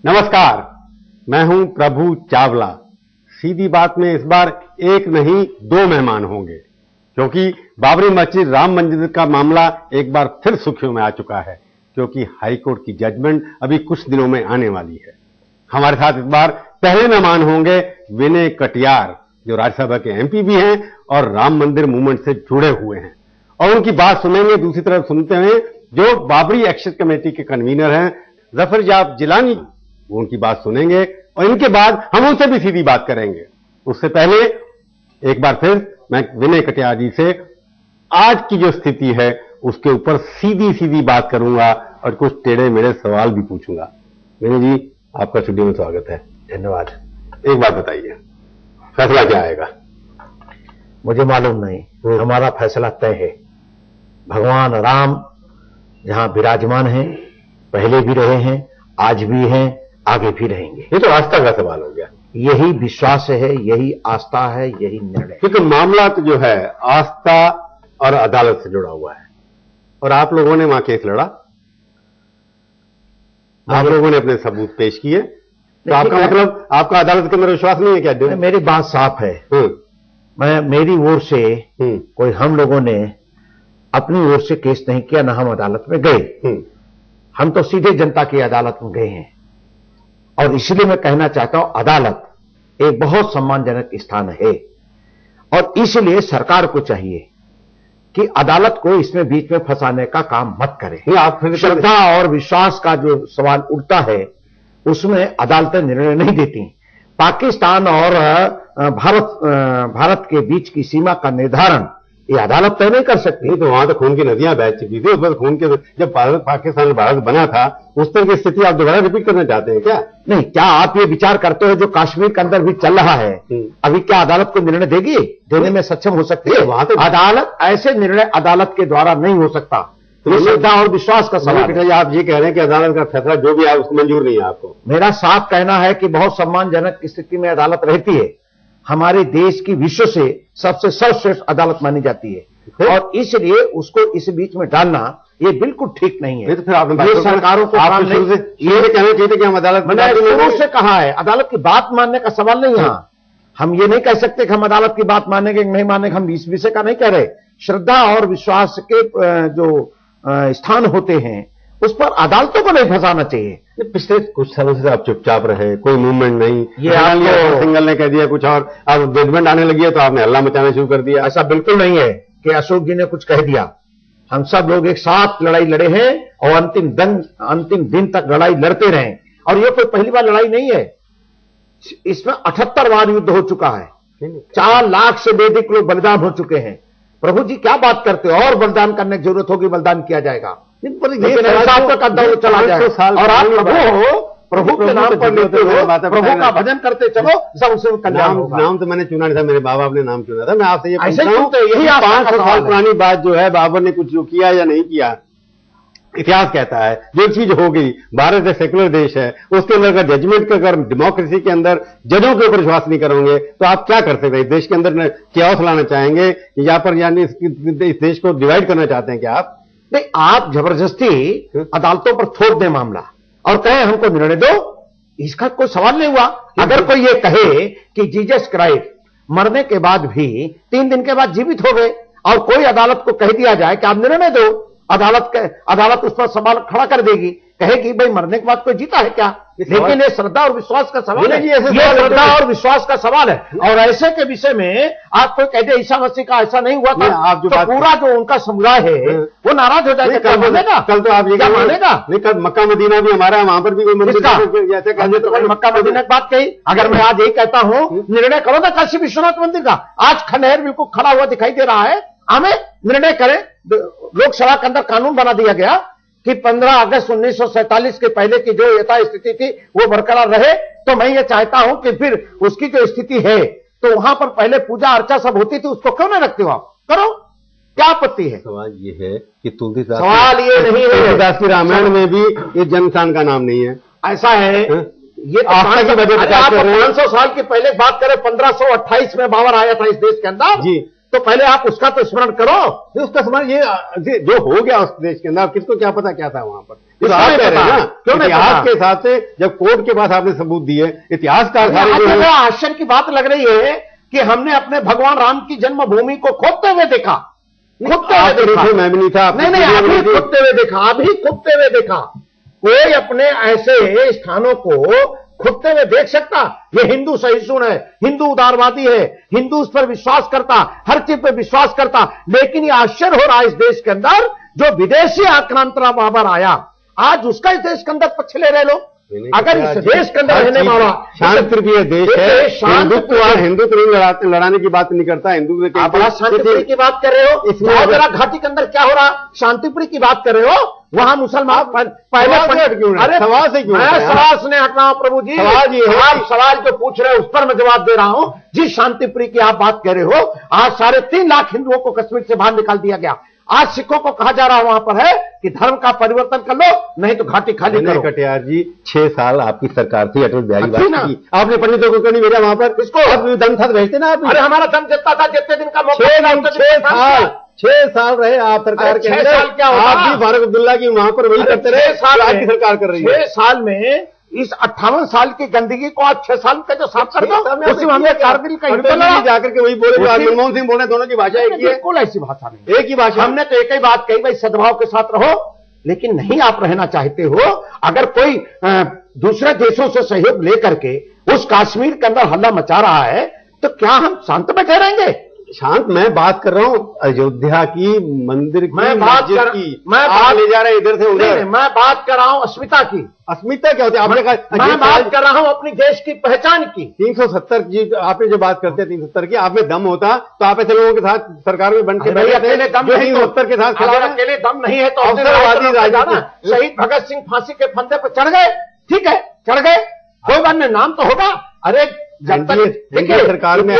नमस्कार, मैं हूं प्रभु चावला। सीधी बात में इस बार एक नहीं दो मेहमान होंगे, क्योंकि बाबरी मस्जिद राम मंदिर का मामला एक बार फिर सुर्खियों में आ चुका है, क्योंकि हाईकोर्ट की जजमेंट अभी कुछ दिनों में आने वाली है। हमारे साथ इस बार पहले मेहमान होंगे विनय कटियार, जो राज्यसभा के एमपी भी हैं और राम मंदिर मूवमेंट से जुड़े हुए हैं, और उनकी बात सुनेंगे। दूसरी तरफ सुनते हैं जो बाबरी एक्शन कमेटी के कन्वीनर हैं जफर जिलानी, वो उनकी बात सुनेंगे और इनके बाद हम उनसे भी सीधी बात करेंगे। उससे पहले एक बार फिर मैं विनय कटियार जी से आज की जो स्थिति है उसके ऊपर सीधी सीधी बात करूंगा और कुछ टेढ़े मेढ़े सवाल भी पूछूंगा। विनय जी, आपका स्टूडियो में स्वागत है। धन्यवाद। एक बात बताइए, फैसला क्या आएगा? मुझे मालूम नहीं, हमारा फैसला तय है। भगवान राम जहां विराजमान हैं, पहले भी रहे हैं, आज भी हैं, आगे भी रहेंगे। ये तो आस्था का सवाल हो गया। यही विश्वास है, यही आस्था है, यही निर्णय। क्योंकि मामला तो जो है आस्था और अदालत से जुड़ा हुआ है, और आप लोगों ने वहां केस लड़ा, आप लोगों ने अपने सबूत पेश किए, तो आपका मतलब आपका अदालत के अंदर विश्वास नहीं है क्या? मेरी बात साफ है। मेरी ओर से कोई हम लोगों ने अपनी ओर से केस नहीं किया, ना हम अदालत में गए। हम तो सीधे जनता की अदालत में गए हैं, और इसलिए मैं कहना चाहता हूं अदालत एक बहुत सम्मानजनक स्थान है, और इसलिए सरकार को चाहिए कि अदालत को इसमें बीच में फंसाने का काम मत करें। आप श्रद्धा और विश्वास का जो सवाल उठता है उसमें अदालतें निर्णय नहीं देती। पाकिस्तान और भारत के बीच की सीमा का निर्धारण ये अदालत तय नहीं कर सकती। तो वहां तो खून की नदियां बह चुकी थी, उस खून के जब पाकिस्तान भारत बना था उस तरह की स्थिति आप दोबारा रिपीट करना चाहते हैं क्या? नहीं, क्या आप ये विचार करते हो जो कश्मीर के अंदर भी चल रहा है, अभी क्या अदालत को निर्णय देगी? देने में सक्षम हो सकती है? वहां तो अदालत ऐसे निर्णय अदालत के द्वारा नहीं हो सकता। तो श्रद्धा और विश्वास का सवाल है। आप ये कह रहे हैं कि अदालत का फैसला जो भी है उसको मंजूर नहीं है आपको? मेरा साफ कहना है कि बहुत सम्मानजनक स्थिति में अदालत रहती है। हमारे देश की विश्व से सबसे सर्वश्रेष्ठ अदालत मानी जाती है, और इसलिए उसको इस बीच में डालना ये बिल्कुल ठीक नहीं है। तो फिर आपने ये सरकारों को ये कहना चाहिए कि हम अदालत मैंने शुरू से कहा है, अदालत की बात मानने का सवाल नहीं। यहाँ हम ये नहीं कह सकते कि हम अदालत की बात मानेंगे कि नहीं मानेंगे, हम इस विषय का नहीं कह रहे। श्रद्धा और विश्वास के जो स्थान होते हैं उस पर अदालतों को नहीं फंसाना चाहिए। पिछले कुछ सालों से आप चुपचाप रहे, कोई मूवमेंट नहीं। ये आपको सिंगल ने कह दिया कुछ और, अब जजमेंट आने लगी है तो आपने हल्ला मचाना शुरू कर दिया। ऐसा बिल्कुल नहीं है कि अशोक जी ने कुछ कह दिया। हम सब लोग एक साथ लड़ाई लड़े हैं और अंतिम दिन तक लड़ाई लड़ते रहे, और ये कोई पहली बार लड़ाई नहीं है। इसमें 78 बार युद्ध हो चुका है, 4 लाख से अधिक लोग बलिदान हो चुके हैं। प्रभु जी क्या बात करते हो? और बलिदान करने की जरूरत होगी, बलिदान किया जाएगा, चला जाएगा। और आप प्रभु के नाम पर लेते हो, प्रभु का भजन करते चलो, सबसे कल्याण होगा। नाम तो मैंने चुना नहीं था, मेरे बाबा ने नाम चुना था। मैं आपसे ये पूछता हूं, यही 500 साल पुरानी बात जो है, बाबर ने कुछ जो किया या नहीं किया, इतिहास कहता है जो चीज हो गई। भारत एक सेकुलर देश है, उसके अंदर अगर जजमेंट का, अगर डेमोक्रेसी के अंदर जजों के ऊपर विश्वास नहीं करोगे तो आप क्या कर सकते हैं? इस देश के अंदर क्या लाना चाहेंगे यहाँ पर, यानी इस देश को डिवाइड करना चाहते हैं क्या आप? नहीं, आप जबरदस्ती अदालतों पर थोप दें मामला और कहें हमको निर्णय दो, इसका कोई सवाल नहीं हुआ। अगर कोई ये कहे कि जीसस क्राइस्ट मरने के बाद भी 3 दिन के बाद जीवित हो गए, और कोई अदालत को कह दिया जाए कि आप निर्णय दो, अदालत उस पर सवाल खड़ा कर देगी, कहेगी भाई मरने के बाद कोई जीता है क्या? लेकिन ये श्रद्धा और विश्वास का सवाल है। ये श्रद्धा और विश्वास का सवाल है, और ऐसे के विषय में आप कोई कहते ईसा मसीह का ऐसा नहीं हुआ था, आप जो पूरा जो उनका समुदाय है वो नाराज हो जाएगा। कल तो आप ये क्या मानेगा? नहीं, कल मक्का मदीना भी हमारा है, वहां पर भी कोई मंदिर जैसे तो मक्का मदीना की बात कही। अगर मैं आज यही कहता हूं निर्णय करो ना काशी विश्वनाथ मंदिर का, आज खंडहर बिल्कुल खड़ा हुआ दिखाई दे रहा है, हमें निर्णय करें। लोकसभा के अंदर कानून बना दिया गया कि 15 अगस्त 1947 के पहले की जो यथा स्थिति थी वो बरकरार रहे। तो मैं ये चाहता हूं कि फिर उसकी जो स्थिति है, तो वहां पर पहले पूजा अर्चा सब होती थी, उसको क्यों नहीं रखते हो आप? करो, क्या आपत्ति है? सवाल ये है कि तुलसीदास, सवाल ये नहीं है, तुलसीदास की रामायण में भी ये जन्मस्थान का नाम नहीं है। ऐसा है, ये आस्था की वजह से 500 साल की पहले बात करें, 1528 में बाबर आया था इस देश के अंदर जी, तो पहले आप उसका तो स्मरण करो। तो उसका स्मरण ये जो हो गया उस देश के अंदर, किसको क्या पता क्या था वहां पर? तो इसको आप नहीं कह रहे हैं पता। ना, क्यों नहीं इतिहास पता? के हिसाब से जब कोर्ट के पास आपने सबूत दिए, इतिहासकार सारे जो मुझे हैं, आश्चर्य की बात लग रही है कि हमने अपने भगवान राम की जन्मभूमि को खोदते हुए देखा, खोदते हुए आप नहीं देखा। थे, मैं भी नहीं था, आपकी नहीं, वीडियो अभी बनी थी। खोदते हुए देखा, अभी खोदते हुए देखा। कोई अपने ऐसे स्थानों को खोदते हुए देख सकता? ये हिंदू सहिष्णु है, हिंदू उदारवादी है, हिंदू उस पर विश्वास करता, हर चीज पर विश्वास करता। लेकिन ये आश्चर्य हो रहा है इस देश के अंदर, जो विदेशी आक्रांता बाबर आया, आज उसका इस देश के अंदर पक्ष ले रहे लोग। अगर इस देश के अंदर रहने वाला शांति प्रिय देश है, हिंदुत्व लड़ाने की बात नहीं करता, हिंदू आप बड़ा शांतिप्रिय की बात कर रहे हो। इसमें जरा घाटी के अंदर क्या हो रहा, शांतिप्रिय की बात कर रहे हो, वहां मुसलमान पहले अरे सवाल से क्यों? मैं सवाल से नहीं हट रहा हूं प्रभु जी। सवाल ये है, आप सवाल जो पूछ रहे हो उस पर मैं जवाब दे रहा हूं। जिस शांतिप्रिय की आप बात कर रहे हो, आज 3.5 लाख हिंदुओं को कश्मीर से बाहर निकाल दिया गया। आज सिखों को कहा जा रहा है वहां पर है कि धर्म का परिवर्तन कर लो, नहीं तो घाटी खाली करो। कटियार जी, 6 साल आपकी सरकार थी, अटल बिहारी अच्छी ना? वाजपेयी, आपने पंडितों को क्यों नहीं भेजा वहां पर? किसको? अब दम था तो भेजते ना आप। अरे हमारा दम जितना था, जितने दिन का मौका 6 साल रहे आप सरकार के 6 अंदर। साल क्या होगा? आप भी फारूक अब्दुल्ला की वहां पर वही करते रहे, 6 साल आज की सरकार कर रही है। 6 साल में इस 58 साल की गंदगी को आज 6 साल का जो साफ कर दो, उसी में हमने कारगिल का युद्ध लड़ा। जाकर के वही बोले जो आज मनमोहन सिंह बोल रहे हैं, दोनों की भाषा एक ही है। बिल्कुल ऐसी भाषा नहीं, एक ही भाषा। हमने तो एक ही बात कही, भाई सद्भाव के साथ रहो। लेकिन नहीं आप रहना चाहते हो। अगर कोई दूसरे देशों से सहयोग लेकर के उस कश्मीर के अंदर हल्ला मचा रहा है, तो क्या हम शांत बैठे रहेंगे? शांत मैं बात कर रहा हूं अयोध्या की, मंदिर की, मैं बात मस्जिद कर की। मैं आप बात ले जा रहे हैं इधर से उधर। मैं बात कर रहा हूं अस्मिता की। अस्मिता क्या होती है? आपने कहा मैं बात कर रहा हूं अपनी देश की पहचान की। 370 की आपने जो बात करते हैं 370 की, आप में दम होता तो आप ऐसे लोगों के साथ सरकार में बन के भाई अकेले दम नहीं, 370 के साथ खड़ा है। अकेले दम नहीं है तो अवसरवादी राजनीति। शहीद भगत सिंह फांसी के फंदे पर चढ़ गए, ठीक है, चढ़ गए, कोई बात नहीं, नाम तो होगा। अरे जब तक देखिए सरकार में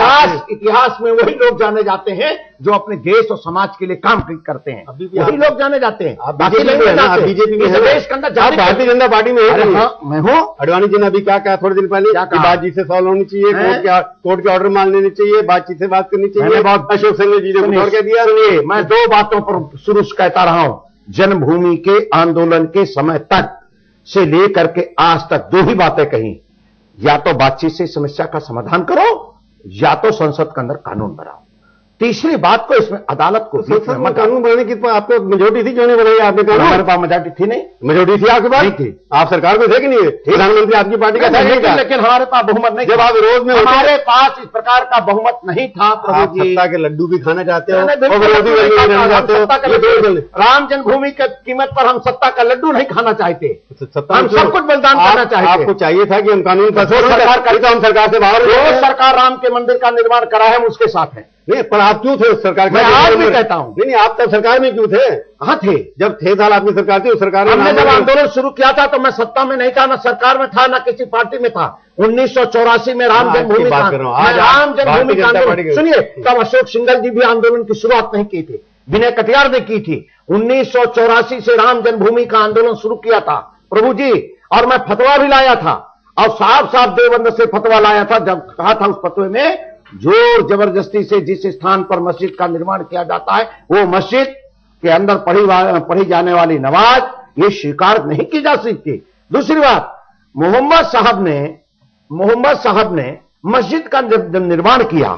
इतिहास में वही लोग जाने जाते हैं जो अपने देश और समाज के लिए काम करते हैं, वही लोग जाने जाते हैं। बीजेपी में देश के अंदर भारतीय जनता पार्टी में मैं हूं। अडवाणी जी ने अभी क्या कहा थोड़े दिन पहले, कि बातचीत से सॉल्व होनी चाहिए, कोर्ट के ऑर्डर मान लेने चाहिए, बातचीत से बात करनी चाहिए। अशोक सिंह जी ने कह दिया। सुनिए, मैं 2 बातों पर शुरू से कहता रहा हूं। जन्मभूमि के आंदोलन के समय तक से लेकर के आज तक 2 ही बातें कही, या तो बातचीत से समस्या का समाधान करो, या तो संसद के अंदर कानून बनाओ। तीसरी बात को इसमें अदालत को कानून बनाने की आपको मेजोरिटी थी, क्यों नहीं बनाई आपने कानून? हमारे पास मेजोरिटी थी नहीं, मेजोरिटी थी आपके पास नहीं थी। आप सरकार में थे कि नहीं? प्रधानमंत्री आपकी पार्टी का था, लेकिन हमारे पास बहुमत नहीं। जब आप विरोध में हमारे पास इस प्रकार का बहुमत नहीं था। आप सत्ता के लड्डू भी खाना चाहते हो और विरोधी रहना चाहते हो। राम जन्मभूमि की कीमत पर हम सत्ता का लड्डू नहीं खाना चाहते, हम सब कुछ बलिदान करना चाहते। आपको चाहिए था कि हम कानून पर सरकार करी, तो हम सरकार से बाहर। जो सरकार राम के मंदिर का निर्माण करा है हम उसके साथ हैं। नहीं, पर आप क्यों थे उस सरकार मैं आज भी कहता हूं। नहीं, आप तब सरकार में क्यों थे? कहां थे? जब 6 साल आपकी सरकार थी, उस सरकार में हमने जब आंदोलन शुरू किया था तो मैं सत्ता में नहीं था, न सरकार में था, न किसी पार्टी में था। 1984 में राम जन्मभूमि का आंदोलन, सुनिए, तब अशोक सिंघल जी भी आंदोलन की शुरुआत नहीं की थी, विनय कटियार ने की थी। 1984 से राम जन्मभूमि का आंदोलन शुरू किया था प्रभु जी, और मैं फतवा भी लाया था, और साफ साफ देवबंद से फतवा लाया था। जब कहा था उस फतवे में, जोर जबरदस्ती से जिस स्थान पर मस्जिद का निर्माण किया जाता है, वो मस्जिद के अंदर पढ़ी जाने वाली नमाज ये स्वीकार नहीं की जा सकती। दूसरी बात, मोहम्मद साहब ने मस्जिद का जब निर्माण किया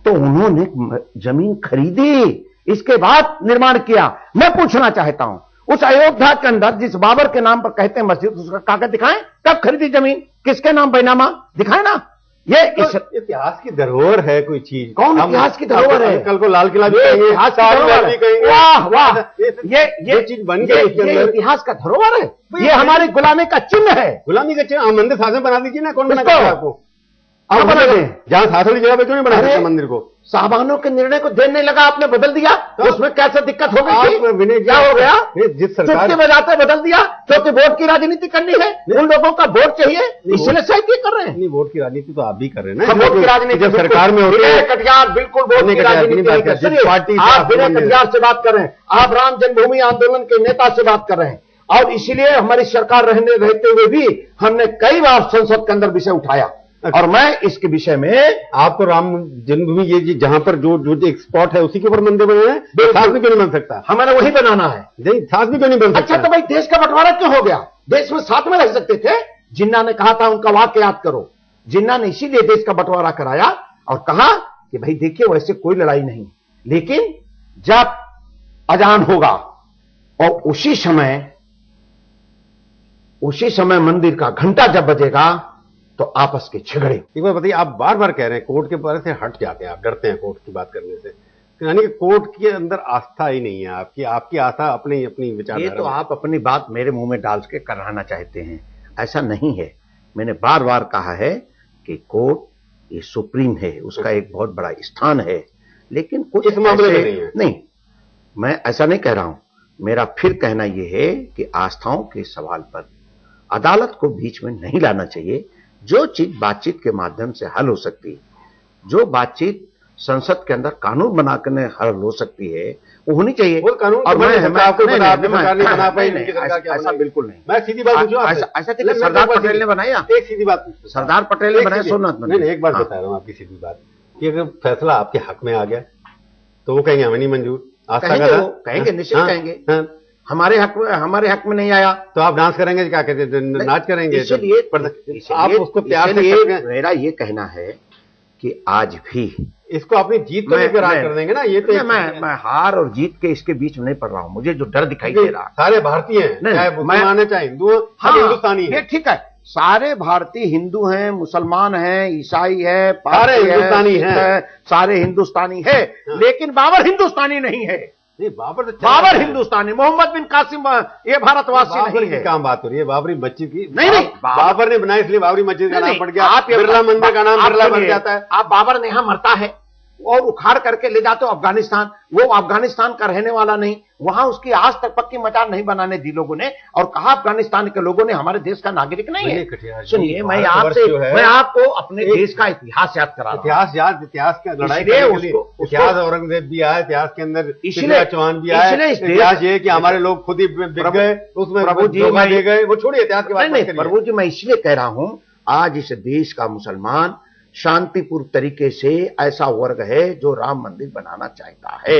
तो उन्होंने जमीन खरीदी, इसके बाद निर्माण किया। मैं पूछना चाहता हूं, उस अयोध्या के अंदर जिस बाबर के नाम पर कहते हैं मस्जिद, उसका कागज दिखाएं, कब खरीदी जमीन, किसके नाम बैनामा दिखाएं ना। ये इतिहास की धरोहर है कोई चीज। कौन इतिहास की धरोहर है? कल को लाल किला भी इतिहास की धरोहर है। वाह वाह, ये चीज बन गई, ये इतिहास का धरोहर है, ये हमारी गुलामी का चिन्ह है। गुलामी का चिन्ह मंदिर शासन बना दीजिए ना, कौन बना आपको? आप बना दें, जहां शासन की जगह पे क्यों नहीं बना सकते मंदिर को? साहबानों के निर्णय को देर नहीं लगा, आपने बदल दिया, उसमें कैसे दिक्कत हो गई? क्या हो गया? जिस सरकार चुटकी बजाते बदल दिया, क्योंकि वोट की राजनीति करनी है, उन लोगों का वोट चाहिए, इसलिए सही कर रहे हैं। नहीं, वोट की राजनीति तो आप भी कर रहे हैं ना। वोट की राजनीति जब सरकार में होती है कटियार, बिल्कुल वोट की राजनीति। आप विनय कटियार से बात कर रहे हैं, आप राम जन्मभूमि आंदोलन के नेता से बात कर रहे हैं, और इसीलिए हमारी सरकार रहते हुए भी हमने कई बार संसद के अंदर विषय उठाया। और मैं इसके विषय में आपको राम जन्मभूमि ये जहां पर जो एक स्पॉट है उसी के ऊपर मंदिर बने हैं, साथ में क्यों नहीं बन सकता? हमें वही बनाना है। नहीं, साथ में क्यों नहीं बन सकता? अच्छा तो भाई देश का बंटवारा क्यों हो गया? देश में साथ में रह सकते थे। जिन्ना ने कहा था, उनका वाक्य याद करो, जिन्ना ने इसीलिए देश का बंटवारा कराया और कहा कि भाई देखिए वैसे कोई लड़ाई नहीं, लेकिन जब अजान होगा और उसी समय मंदिर का घंटा जब बजेगा तो आपस के झगड़े। एक बार बताइए, आप बार बार कह रहे हैं कोर्ट के बारे से हट जाते हैं, आप डरते हैं कोर्ट की बात करने से, यानी कि कोर्ट के अंदर आस्था ही नहीं है आपकी आस्था अपनी विचारधारा। ये तो आप अपनी बात मेरे मुंह में डाल के कराना चाहते हैं, ऐसा नहीं है। मैंने बार बार कहा है कि कोर्ट ये सुप्रीम है, उसका एक बहुत बड़ा स्थान है, लेकिन कुछ इस मामले में नहीं है। नहीं, मैं ऐसा नहीं कह रहा हूं। मेरा फिर कहना यह है कि आस्थाओं के सवाल पर अदालत को बीच में नहीं लाना चाहिए। जो चीज बातचीत के माध्यम से हल हो सकती है, जो बातचीत संसद के अंदर कानून बनाकर हल हो सकती है, वो होनी चाहिए। वो कानून और मैं आपको बना पाई, ऐसा बिल्कुल नहीं। मैं सीधी बात पूछूं आपसे, ऐसा सरदार पटेल ने बनाया, एक सीधी बात पूछूं, सरदार पटेल ने बनाया सोमनाथ मंदिर। नहीं, एक बात बता रहा हूं आपकी सीधी बात, कि अगर फैसला आपके हक में आ गया तो वो कहेंगे हमें नहीं मंजूर, कहेंगे निश्चित कहेंगे। हमारे हक में नहीं आया तो आप डांस करेंगे, क्या कहते हैं, नाच करेंगे? इसलिए आप उसको प्यार से, मेरा ये कहना है कि आज भी इसको अपनी जीत को लेकर राज कर देंगे ना। ये तो मैं हार और जीत के इसके बीच में नहीं पड़ रहा हूं। मुझे जो डर दिखाई दे रहा, सारे भारतीय हैं, चाहे मुसलमान है चाहे हिंदू, हिंदुस्तानी है। ठीक है, सारे भारतीय हिंदू हैं, मुसलमान हैं, ईसाई है, सारे हिंदुस्तानी हैं, सारे हिंदुस्तानी है, लेकिन बाबर हिंदुस्तानी नहीं है। नहीं, बाबर हिंदुस्तानी, मोहम्मद बिन कासिम ये भारतवासी नहीं है। काम बात हो रही है बाबरी मस्जिद की। नहीं, बाबर ने बनाई इसलिए बाबरी मस्जिद का नाम पड़ गया। बिरला मंदिर का नाम बिरला बन जाता है। आप बाबर ने यहां मरता है और उखाड़ करके ले जाते हो अफगानिस्तान, वो अफगानिस्तान का रहने वाला नहीं, वहां उसकी आज तक पक्की मचान नहीं बनाने दी लोगों ने, और कहा अफगानिस्तान के लोगों ने हमारे देश का नागरिक नहीं है। सुनिए, मैं आपको अपने देश का इतिहास याद करा, इतिहास का लड़ाई इतिहास, औरंगजेब भी आया इतिहास के अंदर, इसलिए चौहान भी आया। इतिहास ये कि हमारे लोग खुद ही बिक गए, उसमें प्रभु जी दे गए, वो छोड़िए इतिहास के बारे में। प्रभु जी, मैं इसलिए कह रहा हूं, आज इस देश का मुसलमान शांतिपूर्ण तरीके से ऐसा वर्ग है जो राम मंदिर बनाना चाहता है।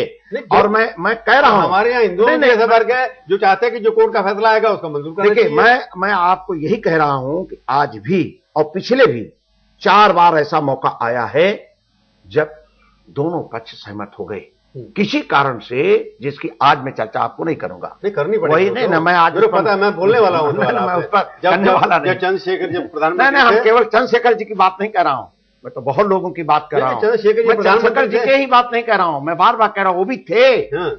और मैं कह रहा हूं, हमारे यहाँ हिंदुओं में ऐसा वर्ग है जो चाहते हैं कि जो कोर्ट का फैसला आएगा उसको मंजूर करना चाहिए। देखिए, मैं आपको यही कह रहा हूं कि आज भी और पिछले भी 4 बार ऐसा मौका आया है जब दोनों पक्ष सहमत हो गए किसी कारण से, जिसकी आज मैं चर्चा आपको नहीं करूंगा। नहीं करनी पड़ेगी, वही नहीं ना, मैं आज पता है, मैं बोलने वाला हूं, मैं उस पर करने वाला नहीं। चंद्रशेखर जब प्रधानमंत्री, हम केवल चंद्रशेखर जी की बात नहीं कर रहा हूं, मैं तो बहुत लोगों की बात कर रहा हूं। चंद्रशेखर जी के ही बात नहीं कर रहा हूं, मैं बार बार कह रहा हूं, वो भी थे,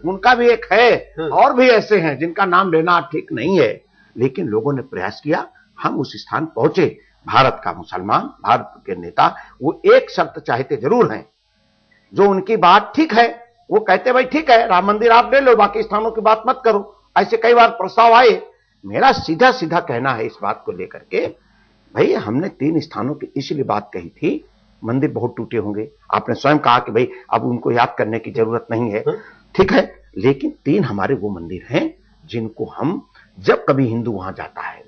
उनका भी एक है, और भी ऐसे हैं जिनका नाम लेना ठीक नहीं है, लेकिन लोगों ने प्रयास किया, हम उस स्थान पहुंचे। भारत का मुसलमान, भारत के नेता, वो एक शर्त चाहते जरूर हैं, जो उनकी बात ठीक है, वो कहते भाई ठीक है, राम मंदिर आप ले लो, बाकी स्थानों की बात मत करो। ऐसे कई बार प्रस्ताव आए। मेरा सीधा सीधा कहना है इस बात को लेकर के, भाई हमने 3 स्थानों की इसलिए बात कही थी, मंदिर बहुत टूटे होंगे, आपने स्वयं कहा कि भाई अब उनको याद करने की जरूरत नहीं है, ठीक है, लेकिन 3 हमारे वो मंदिर हैं जिनको हम, जब कभी हिंदू वहां जाता है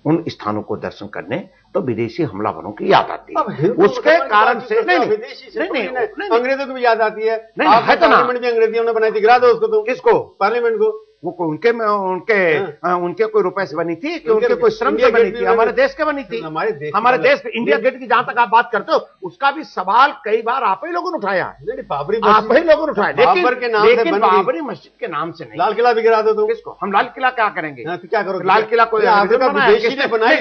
उन स्थानों को दर्शन करने, तो विदेशी हमलावरों की याद आती है। उसके कारण से नहीं, अंग्रेजों की भी याद आती है। पार्लियामेंट भी अंग्रेजियों ने बनाई थी, गिरा दो उसको। तो किसको? पार्लियामेंट को। वो उनके कोई रुपए से बनी थी कि उनके कोई श्रम से बनी थी? हमारे देश के बनी थी। हमारे देश इंडिया गेट की जहां तक आप बात करते हो, उसका भी सवाल कई बार आप ही लोगों ने उठाया, आप ही लोगों ने उठाया, लेकिन बाबरी मस्जिद के नाम से नहीं। लाल किला भी गिरा दो तो किसको? हम लाल किला क्या करेंगे? क्या करोगे? लाल किला कोई लाल किला किसने बनाया?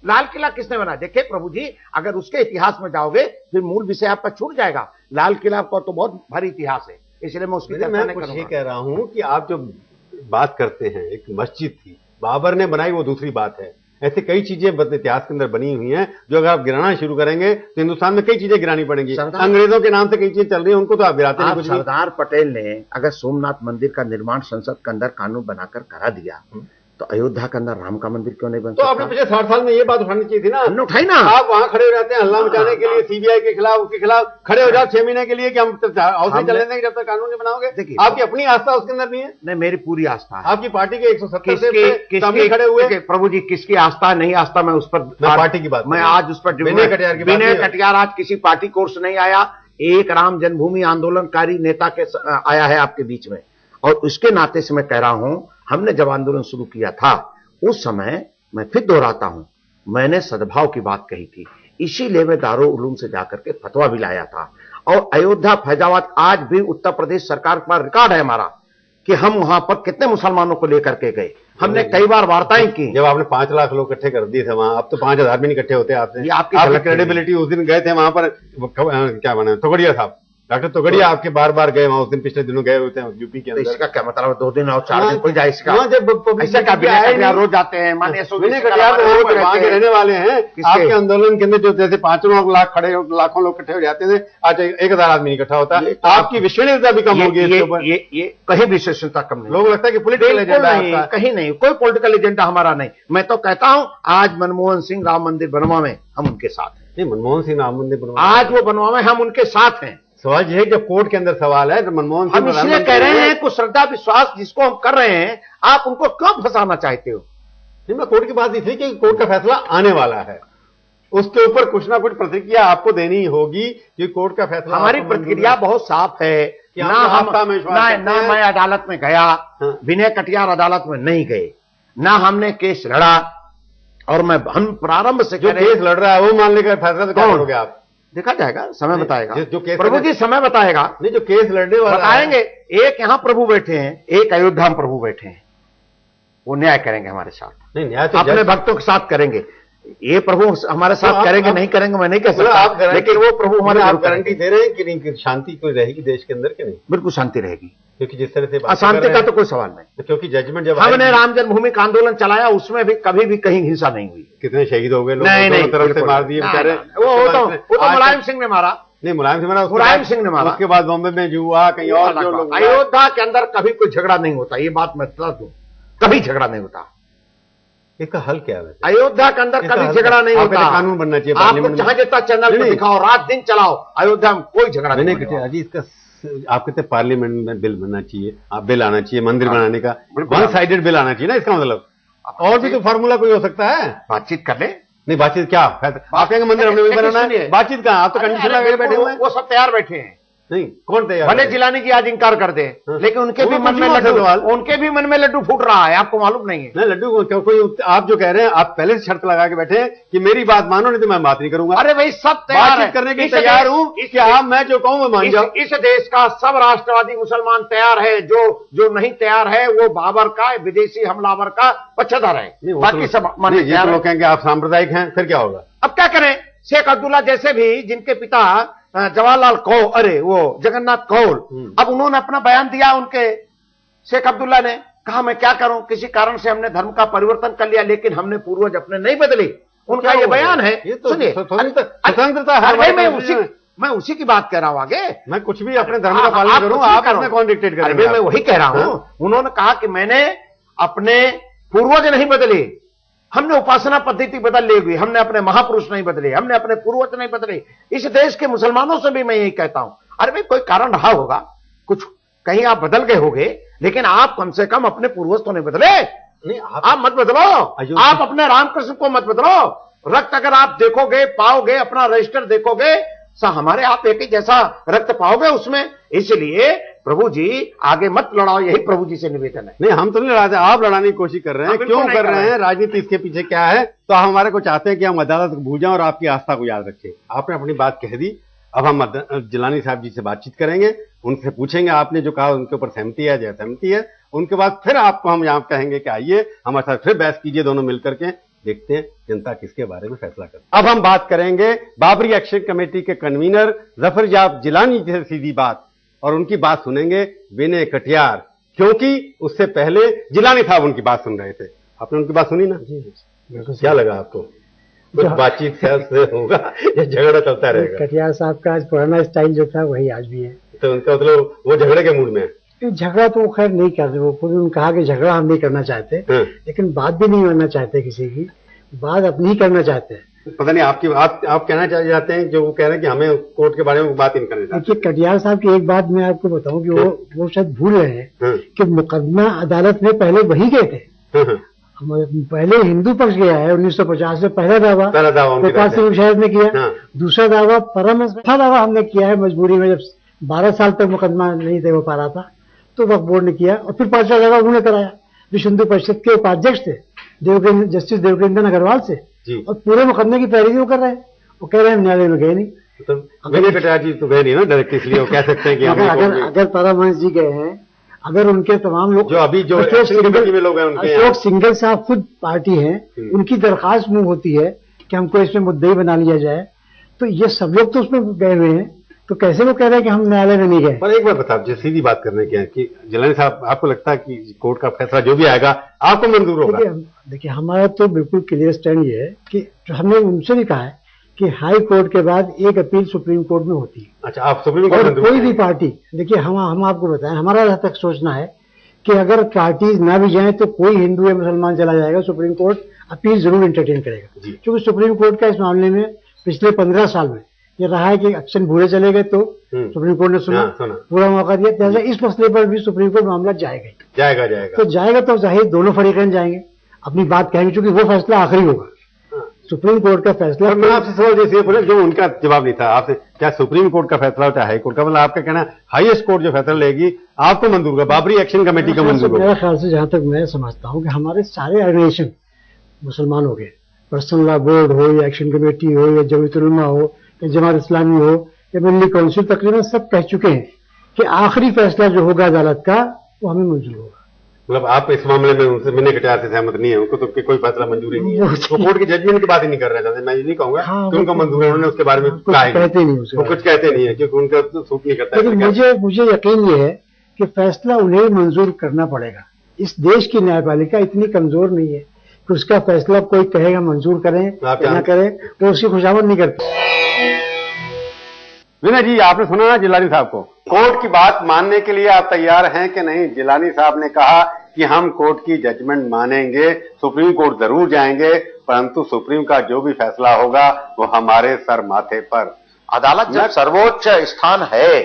लाल किला किसने बनाया? देखिए प्रभु जी, अगर उसके इतिहास में जाओगे फिर मूल विषय आपका छूट जाएगा। लाल किला का तो बहुत भारी इतिहास है, इसलिए मैं उसकी चर्चा नहीं करूंगा। मैं ये कह रहा हूं कि आप जो बात करते हैं, एक मस्जिद थी, बाबर ने बनाई, वो दूसरी बात है। ऐसे कई चीजें इतिहास के अंदर बनी हुई हैं जो अगर आप गिराना शुरू करेंगे तो हिंदुस्तान में कई चीजें गिरानी पड़ेंगी। अंग्रेजों के नाम से कई चीजें चल रही हैं, उनको तो आप गिराते नहीं। सरदार पटेल ने अगर सोमनाथ मंदिर का निर्माण संसद के अंदर कानून बनाकर करा दिया तो अयोध्या के अंदर राम का मंदिर क्यों नहीं बन तो सकता? आपने पिछले 60 साल में ये बात उठानी चाहिए थी ना। हमने उठाई ना। आप वहां खड़े रहते हैं हल्ला मचाने के लिए, सीबीआई के खिलाफ, उसके खिलाफ खड़े हो जाओ 6 महीने के लिए कि हम हाउस नहीं चलने देंगे जब तक कानून नहीं बनाओगे। देखिए, आपकी अपनी आस्था उसके अंदर नहीं है। नहीं, मेरी पूरी आस्था है। आपकी पार्टी के 170 से किसके खड़े हुए। प्रभु जी, किसकी आस्था नहीं आस्था, मैं उस पर पार्टी की बात, मैं आज उस पर विनय कटियार की बात। विनय कटियार आज किसी पार्टी कोर्स नहीं आया, एक राम जन्मभूमि आंदोलनकारी नेता के आया है आपके बीच में। और उसके नाते से मैं कह रहा हूं, हमने जब आंदोलन शुरू किया था उस समय, मैं फिर दोहराता हूं, मैंने सद्भाव की बात कही थी, इसीलिए मैं दारुल उलूम से जाकर के फतवा भी लाया था। और अयोध्या फैजाबाद आज भी उत्तर प्रदेश सरकार पर रिकॉर्ड है हमारा कि हम वहां पर कितने मुसलमानों को लेकर के गए। हमने कई बार वार्ताएं की। जब आपने 5 लाख लोग इकट्ठे कर दिए थे वहां, अब तो 5000 भी नहीं इकट्ठे होते आपसे। आपकी क्रेडिबिलिटी, उस दिन गए थे वहां पर, क्या बना, तोगड़िया साहब, डॉक्टर तोगड़िया आपके बार बार गए वहां, उस दिन पिछले दिनों गए होते हैं यूपी के अंदर। तो इसका क्या मतलब, 2 दिन और 4 दिन कोई जाए इसका? जब ऐसा क्या बिना रोज जाते हैं माननीय वहां के रहने वाले हैं। आपके आंदोलन के अंदर जो जैसे 5 लाख खड़े, लाखों लोग इकट्ठे हो जाते थे, आज 1000 आदमी इकट्ठा होता है। आपकी विश्वसनीयता भी कम होगी इसके ऊपर। ये कहीं विश्वसनीयता कम नहीं। लोग लगता है कि पॉलिटिकल एजेंडा है। कहीं नहीं, कोई पॉलिटिकल एजेंडा हमारा नहीं। मैं तो कहता हूं, आज मनमोहन सिंह राम मंदिर बनवा में हम उनके साथ हैं। नहीं, मनमोहन सिंह राम मंदिर बनवा, आज वो बनवा में हम उनके साथ हैं। सवाल ये है, जब कोर्ट के अंदर सवाल है तो मनमोहन सिंह, हम इसलिए कह रहे हैं कुछ श्रद्धा विश्वास जिसको हम कर रहे हैं, आप उनको क्यों फंसाना चाहते हो? नहीं, मैं कोर्ट की बात इसलिए कि कोर्ट का फैसला आने वाला है, उसके ऊपर कुछ ना कुछ प्रतिक्रिया आपको देनी होगी कि कोर्ट का फैसला। हमारी प्रतिक्रिया बहुत साफ है कि ना मैं अदालत में गया, विनय कटियार अदालत में नहीं गए, ना हमने केस लड़ा। और हम प्रारंभ से जो केस लड़ रहा है वो मान लेकर फैसला तो क्या करोगे आप? देखा जाएगा, समय बताएगा। जो केस प्रभु जी समय बताएगा। नहीं, जो केस लड़ने वाला बताएंगे। एक यहाँ प्रभु बैठे हैं, एक अयोध्या में प्रभु बैठे हैं, वो न्याय करेंगे हमारे साथ। नहीं, न्याय तो अपने भक्तों के साथ करेंगे। ये प्रभु हमारे साथ करेंगे नहीं करेंगे मैं नहीं कह सकता, लेकिन वो प्रभु हमारे गारंटी दे रहे हैं कि नहीं, शांति कोई रहेगी देश के अंदर के नहीं? बिल्कुल शांति रहेगी, क्योंकि जिस तरह से अशांति का तो कोई सवाल नहीं। क्योंकि जजमेंट जब हमने राम जन्मभूमि का आंदोलन चलाया, उसमें भी कभी भी कहीं हिंसा नहीं हुई। कितने शहीद हो गए लोग, नहीं, तरफ से मार दिए बेचारे। वो तो मुलायम सिंह ने मारा। नहीं, मुलायम सिंह मारा, मुलायम सिंह ने मारा। उसके बाद बॉम्बे में जो हुआ, कहीं और जो लोग। अयोध्या के अंदर कभी कोई झगड़ा नहीं होता, ये बात मैं बता दूं, कभी झगड़ा नहीं होता। इसका हल क्या है? अयोध्या के अंदर कभी झगड़ा नहीं होता। कानून बनना चाहिए, आपको जहां जितना चैनल पे दिखाओ, रात दिन चलाओ, अयोध्या में कोई झगड़ा नहीं होता। अजी, इसका आप कहते हैं पार्लियामेंट में बिल बनना चाहिए, बिल आना चाहिए मंदिर बनाने का, वन साइडेड बिल आना चाहिए ना, इसका मतलब। और भी तो फार्मूला कोई हो सकता है। बातचीत कर ले। नहीं, बातचीत क्या आप कहेंगे मंदिर हमने भी बनाना है, बातचीत कहां? आप तो कंडीशन लगा बैठे हुए हैं। वो सब तैयार बैठे हैं। नहीं, कौन तैयार? भले जिलानी की आज इनकार कर दे, लेकिन उनके भी मन में लड्डू फूट रहा है, आपको मालूम नहीं है? नहीं, लड्डू क्यों? कोई आप जो कह रहे हैं, आप पहले से शर्त लगा के बैठे हैं कि मेरी बात मानो, नहीं तो मैं बात नहीं करूंगा। अरे भाई, सब तैयार है करने के तैयार हूं कि आप, मैं जो कहूं मैं मान जाऊं। इस देश का सब राष्ट्रवादी मुसलमान तैयार है। जो नहीं तैयार है वो बाबर का विदेशी हमलावर का पक्षधर है। बाकी सब माने। ये लोग कहेंगे आप सांप्रदायिक हैं, फिर क्या होगा? अब क्या करें? शेख अब्दुल्ला जैसे भी, जिनके पिता जवाहरलाल कौल, अरे वो जगन्नाथ कौल, अब उन्होंने अपना बयान दिया। उनके शेख अब्दुल्ला ने कहा, मैं क्या करूं, किसी कारण से हमने धर्म का परिवर्तन कर लिया, लेकिन हमने पूर्वज अपने नहीं बदले। उनका ये बयान है। सुनिए, स्वतंत्रता, मैं उसी की बात कह रहा हूं। आगे मैं कुछ भी अपने धर्म का पालन करूं, आप इसमें कौन डिक्टेट करेंगे? मैं वही कह रहा हूं। उन्होंने कहा कि मैंने अपने पूर्वज नहीं बदले, हमने उपासना पद्धति बदल ली हुई, हमने अपने महापुरुष नहीं बदले, हमने अपने पूर्वज नहीं बदले। इस देश के मुसलमानों से भी मैं यही कहता हूं, अरे भाई कोई कारण रहा होगा, कुछ कहीं आप बदल गए होंगे, लेकिन आप कम से कम अपने पूर्वज तो नहीं बदले। नहीं, आप मत बदलो, आप अपने रामकृष्ण को मत बदलो। रक्त अगर आप देखोगे, पाओगे, अपना रजिस्टर देखोगे, हमारे आप एक ही जैसा रक्त पाओगे उसमें। इसलिए प्रभु जी आगे मत लड़ाओ, यही प्रभु जी से निवेदन है। नहीं, हम तो नहीं लड़ाते, आप लड़ाने की कोशिश कर रहे हैं। क्यों कर रहे हैं? राजनीति इसके पीछे क्या है? तो आप हमारे को चाहते हैं कि हम अदालत को भूल जाएं और आपकी आस्था को याद रखें। आपने अपनी बात कह दी, अब हम जिलानी साहब जी से बातचीत करेंगे, उनसे पूछेंगे आपने जो कहा उनके ऊपर सहमति है या असहमति है। उनके बाद फिर आपको हम यहाँ कहेंगे कि आइए हमारे साथ फिर बहस कीजिए, दोनों मिलकर के देखते हैं जनता किसके बारे में फैसला करती है। अब हम बात करेंगे बाबरी एक्शन कमेटी के कन्वीनर जफर जाब जिलानी से सीधी बात, और उनकी बात सुनेंगे विनय कटियार, क्योंकि उससे पहले जिलानी साहब उनकी बात सुन रहे थे। आपने उनकी बात सुनी ना? जी, क्या लगा आपको? कुछ बातचीत से होगा या झगड़ा चलता रहेगा? कटियार साहब का आज पुराना स्टाइल जो था वही आज भी है। तो उनका मतलब वो झगड़े के मूड में है? झगड़ा तो खैर नहीं करते, वो खुद उन्होंने कहा कि झगड़ा हम नहीं करना चाहते, लेकिन बात भी नहीं करना चाहते, किसी की बात अपनी ही करना चाहते हैं। पता नहीं आपकी आप कहना चाहते हैं जो वो कह रहे हैं कि हमें कोर्ट के बारे में बात ही नहीं करनी चाहिए। देखिए कटियार साहब की एक बात मैं आपको बताऊं कि वो शायद भूल रहे हैं कि मुकदमा अदालत में पहले वही गए थे। पहले हिंदू पक्ष गया है 1950 में, पहला दावा गोपाल सिंह शायद ने किया, दूसरा दावा परम दावा हमने किया है मजबूरी में, जब 12 साल तक मुकदमा नहीं तय हो पा रहा था तो वक्फ बोर्ड ने किया, और फिर 5वां दावा उन्होंने कराया। विश्व हिंदू परिषद के उपाध्यक्ष थे जस्टिस देवकेंद्र अग्रवाल से, और पूरे मुकदमे की पैरवी वो कर रहे हैं। वो कह रहे हैं न्यायालय में गए नहीं, विनय कटियार जी तो गए नहीं ना डायरेक्ट, इसलिए वो कह सकते हैं कि अगर परमहंस जी गए हैं, अगर उनके तमाम लोग जो अभी जो लोग हैं उनके अशोक सिंघल साहब खुद पार्टी हैं, उनकी दरखास्त मूव होती है कि हमको इसमें मुद्दई बना लिया जाए, तो ये सब लोग तो उसमें गए हुए हैं, तो कैसे वो कह रहे हैं कि हम न्यायालय में नहीं गए। पर एक बार बताओ, जो सीधी बात करने की है कि जिलानी साहब, आपको लगता है कि कोर्ट का फैसला जो भी आएगा आपको मंजूर होगा? देखिए हमारा तो बिल्कुल क्लियर स्टैंड ये है कि हमने उनसे भी कहा है कि हाई कोर्ट के बाद एक अपील सुप्रीम कोर्ट में होती है। अच्छा, आप सुप्रीम कोर्ट में कोई भी पार्टी, देखिए हम आपको बताएं, हमारा जहां तक सोचना है कि अगर पार्टीज ना भी जाए तो कोई हिंदू या मुसलमान चला जाएगा, सुप्रीम कोर्ट अपील जरूर एंटरटेन करेगा, क्योंकि सुप्रीम कोर्ट का इस मामले में पिछले 15 साल में ये रहा है कि एक्शन बुरे चले गए तो सुप्रीम कोर्ट ने सुना, पूरा मौका दिया, जैसे इस मसले पर भी सुप्रीम कोर्ट मामला जाएगा तो जाहिर दोनों फरीकैन जाएंगे, अपनी बात कहेंगे, क्योंकि वो फैसला आखिरी होगा, सुप्रीम कोर्ट का फैसला। मैं आपसे सवाल जैसे बोले, जो उनका जवाब नहीं था आपसे, क्या सुप्रीम कोर्ट का फैसला होता है हाई कोर्ट का? मतलब आपका कहना हाईएस्ट कोर्ट जो फैसला लेगी आपको मंजूर होगा, बाबरी एक्शन कमेटी का मंजूर होगा? मेरे ख्याल से जहां तक मैं समझता हूं कि हमारे सारे ऑर्गेनाइजेशन मुसलमान हो गए, पर्सनल लॉ बोर्ड हो या एक्शन कमेटी हो या जमीयत उलमा हो या जमात इस्लामी हो या मिल्ली काउंसिल, तकरीबन सब कह चुके हैं कि आखिरी फैसला जो होगा अदालत का वो हमें मंजूर होगा। मतलब आप इस मामले में उनसे विनय कटियार से सहमत नहीं है? उनको तो कोई फैसला मंजूरी नहीं है, वो कोर्ट की जजमेंट की बात ही नहीं कर रहे थे। मैं ये नहीं कहूंगा कि उनको मंजूर है, उन्होंने उसके बारे में कुछ कहते नहीं, वो कुछ कहते नहीं है क्योंकि उनका तो सूट नहीं करता। लेकिन मुझे यकीन ये है कि फैसला उन्हें मंजूर करना पड़ेगा। इस देश की न्यायपालिका इतनी कमजोर नहीं है कि उसका फैसला कोई कहेगा मंजूर करें या ना करें तो उसकी खुशामद नहीं करते। विनय जी, आपने सुना ना जिलानी साहब को, कोर्ट की बात मानने के लिए आप तैयार हैं कि नहीं? जिलानी साहब ने कहा कि हम कोर्ट की जजमेंट मानेंगे, सुप्रीम कोर्ट जरूर जाएंगे, परंतु सुप्रीम का जो भी फैसला होगा वो हमारे सर माथे पर। अदालत जब सर्वोच्च स्थान है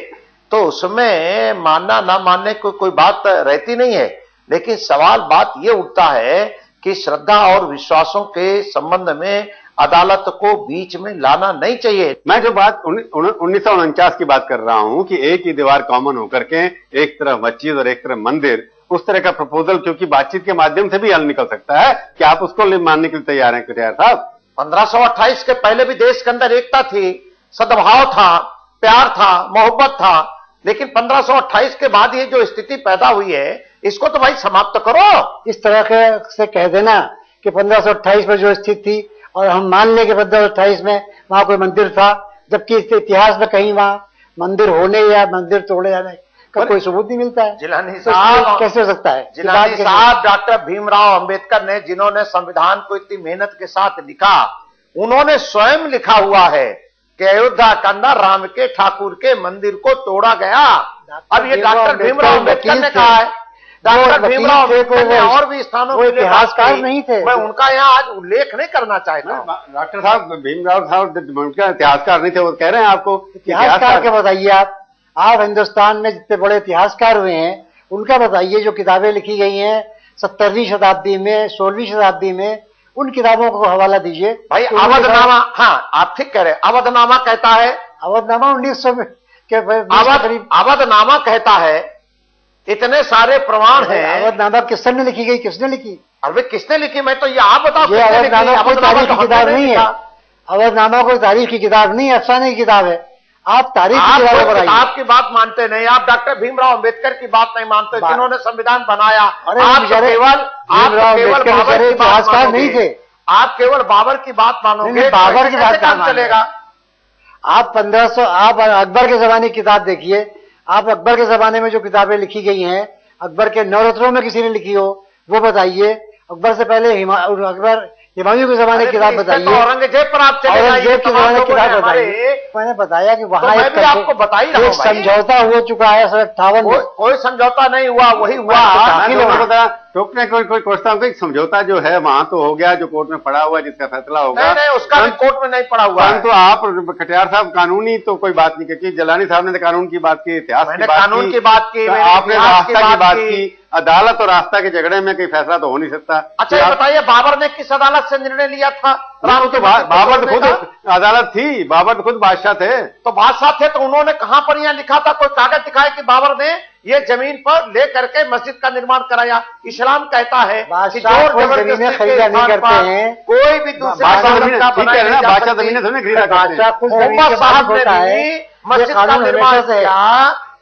तो उसमें मानना ना मानने को कोई बात रहती नहीं है, लेकिन सवाल बात ये उठता है कि श्रद्धा और विश्वासों के संबंध में अदालत को बीच में लाना नहीं चाहिए। मैं जो बात 1949 की बात कर रहा हूं कि एक ही दीवार कॉमन होकर के एक तरफ मस्जिद और एक तरफ मंदिर, उस तरह का प्रपोजल क्योंकि बातचीत के माध्यम से भी हल निकल सकता है, कि आप उसको मानने के लिए तैयार हैं कटियार साहब? 1528 के पहले भी देश के अंदर एकता थी, सद्भाव था, प्यार था, मोहब्बत था, लेकिन 1528 के बाद ये जो स्थिति पैदा हुई है इसको तो भाई समाप्त करो। इस तरह से कह देना कि 1528 में जो स्थिति थी और हम मान लें कि 1528 में वहां कोई मंदिर था, जबकि इस इतिहास में कहीं वहां मंदिर होने या मंदिर तोड़े जाने का कोई सबूत नहीं मिलता है। जिलानी साहब कैसे हो सकता है? जिलानी साहब, डॉक्टर भीमराव अंबेडकर ने, जिन्होंने संविधान को इतनी मेहनत के साथ लिखा, उन्होंने स्वयं लिखा हुआ है कि अयोध्या के अंदर राम के ठाकुर के मंदिर को तोड़ा गया। अब ये डॉक्टर भीमराव अंबेडकर ने कहा है, डॉक्टर भीमराव अम्बेडकर ने और भी स्थानों में इतिहासकार नहीं थे, मैं उनका यहाँ आज उल्लेख नहीं करना चाहता हूँ। डॉक्टर साहब, भीमराव साहब इतिहासकार नहीं थे, वो कह रहे हैं आपको इतिहासकार क्या बताइए आप हिंदुस्तान में जितने बड़े इतिहासकार हुए हैं उनका बताइए, जो किताबें लिखी गई हैं 17वीं शताब्दी में, 16वीं शताब्दी में, उन किताबों को हवाला दीजिए भाई। अवधनामा, हाँ आप ठीक कह रहे हैं, अवधनामा कहता है, अवधनामा 1900 में अवधनामा कहता है इतने सारे प्रमाण हैं। अवधनामा किस सन में लिखी गई, किसने लिखी? अरे किसने लिखी, मैं तो ये आप बताओ। अवधनामा कोई तारीख की किताब नहीं है, अवधनामा कोई तारीख की किताब नहीं है, अफसाने की किताब है। आप तारीख की आपकी बात मानते नहीं, आप डॉक्टर भीमराव अंबेडकर की बात नहीं मानते, जिन्होंने संविधान बनाया। आप केवल इतिहासकार नहीं थे, आप केवल बाबर की बात मानोगे, बाबर की बात काम चलेगा। आप 1500, आप अकबर के जमाने की किताब देखिए, आप अकबर के जमाने में जो किताबें लिखी गई हैं, अकबर के नवरत्नों में किसी ने लिखी हो वो बताइए। अकबर से पहले अकबर इमामियों के जमाने की किताब बताइए, औरंगजेब पर आप चले औरंगजेब के जमाने की किताब बताइए। मैंने बताया कि वहां मैं भी आपको बता ही रहा हूं, समझौता हो चुका है 58 में। कोई समझौता नहीं हुआ, वही हुआ। टोकने कोई कोसता हूँ, समझौता जो है वहां तो हो गया, जो कोर्ट में पड़ा हुआ जिसका फैसला होगा। नहीं, उसका भी कोर्ट में नहीं पड़ा हुआ है। परंतु आप खटियार साहब कानूनी तो कोई बात नहीं, क्योंकि जलानी साहब ने तो कानून की बात की, इतिहास की बात की, कानून की बात की, आपने रास्ता की बात की। अदालत और रास्ता के झगड़े में कोई फैसला तो हो नहीं सकता। अच्छा ये बताइए, बाबर ने किस अदालत से निर्णय लिया था? राम तो बाबर तो खुद अदालत थी, बाबर तो खुद बादशाह थे। तो बादशाह थे तो उन्होंने कहां पर यहां लिखा था? कोई कागज दिखाए कि बाबर ने ये जमीन पर ले करके मस्जिद का निर्माण कराया? इस्लाम कहता है कि जोर जबरदस्ती खरीदा नहीं करते हैं, कोई भी दूसरे बादशाह जमीनें खरीदा साहब ने मस्जिद का निर्माण किया,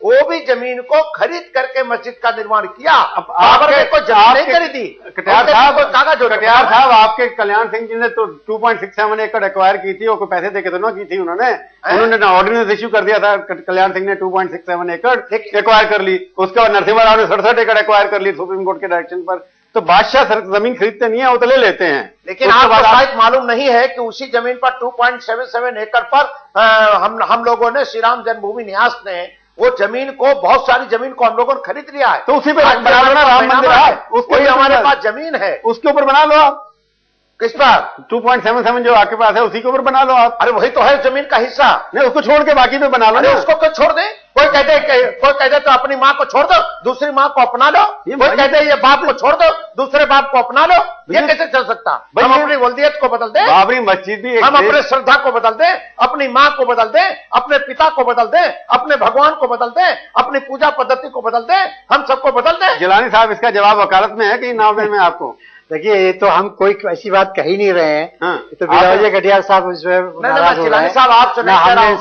वो भी जमीन को खरीद करके मस्जिद का निर्माण किया। बाबर ने कोई जमीन नहीं खरीदी। कटियार साहब आपके कल्याण सिंह जी ने तो 2.67 एकड़ एक्वायर की थी, वो कोई पैसे देके तो ना की थी उन्होंने ना ऑर्डिनेंस इश्यू कर दिया था। कल्याण सिंह ने 2.67 एकड़ एक्वायर कर ली, उसके बाद नरसिम्हा राव ने 67 एकड़ एक्वायर कर ली सुप्रीम कोर्ट के डायरेक्शन पर। तो बादशाह जमीन खरीदते नहीं है, वो तो ले लेते हैं। लेकिन आपको शायद मालूम नहीं है कि उसी जमीन पर 2.77 एकड़ पर हम लोगों ने श्री राम जन्मभूमि न्यास ने वो जमीन को, बहुत सारी जमीन को हम लोगों ने खरीद लिया है। तो उसी पे बना लो ना राम मंदिर है, उसको हमारे पास जमीन है, उसके ऊपर बना लो आप। किस पर? 2.77 जो आपके पास है उसी के ऊपर बना लो आप। अरे वही तो है जमीन का हिस्सा। नहीं, उसको छोड़ के बाकी पे बना लो। उसको क्यों छोड़ दे? कोई कहते तो अपनी माँ को छोड़ दो, दूसरी माँ को अपना लो। कोई कहते ये बाप को छोड़ दो, दूसरे बाप को अपना लो। ये कैसे चल सकता? हम अपनी वल्दियत को बदल दें, बाबरी मस्जिद भी, हम अपने श्रद्धा को बदल दें, अपनी माँ को बदल दें, अपने पिता को बदल दें, अपने भगवान को बदल दें, अपनी पूजा पद्धति को बदल दें, हम सबको बदल दें। जिलानी साहब इसका जवाब वकालत में है कि नावे में आपको? देखिए, ये तो हम कोई ऐसी बात कह ही नहीं रहे हैं। तो बिलावल कटियार साहब इसमें जिलानी साहब आपसे नहीं कह रहा हूं,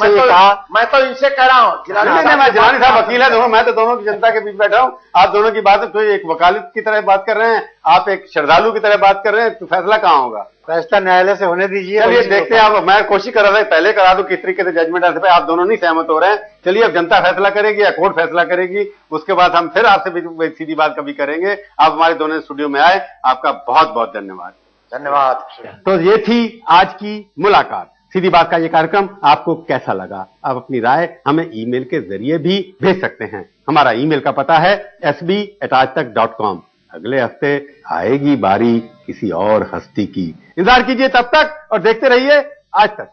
मैं तो इनसे कह रहा हूँ। जिलानी साहब वकील है दोनों, मैं तो दोनों की जनता के बीच बैठा हूँ। आप दोनों की बात कोई एक वकालत की तरह बात कर रहे हैं, आप एक श्रद्धालु की तरह बात कर रहे हैं, तो फैसला कहाँ होगा? फैसला न्यायालय से होने दीजिए। चलिए देखते हैं। आप, मैं कोशिश कर रहा था पहले करा दूं किस तरीके से जजमेंट आने पे, आप दोनों नहीं सहमत हो रहे हैं। चलिए अब जनता फैसला करेगी या कोर्ट फैसला करेगी, उसके बाद हम फिर आपसे सीधी बात कभी करेंगे। आप हमारे दोनों स्टूडियो में आए, आपका बहुत बहुत धन्यवाद। धन्यवाद। तो ये थी आज की मुलाकात। सीधी बात का ये कार्यक्रम आपको कैसा लगा? आप अपनी राय हमें ईमेल के जरिए भी भेज सकते हैं। हमारा ईमेल का पता है sb@aajtak.com। अगले हफ्ते आएगी बारी किसी और हस्ती की। इंतजार कीजिए तब तक और देखते रहिए आज तक।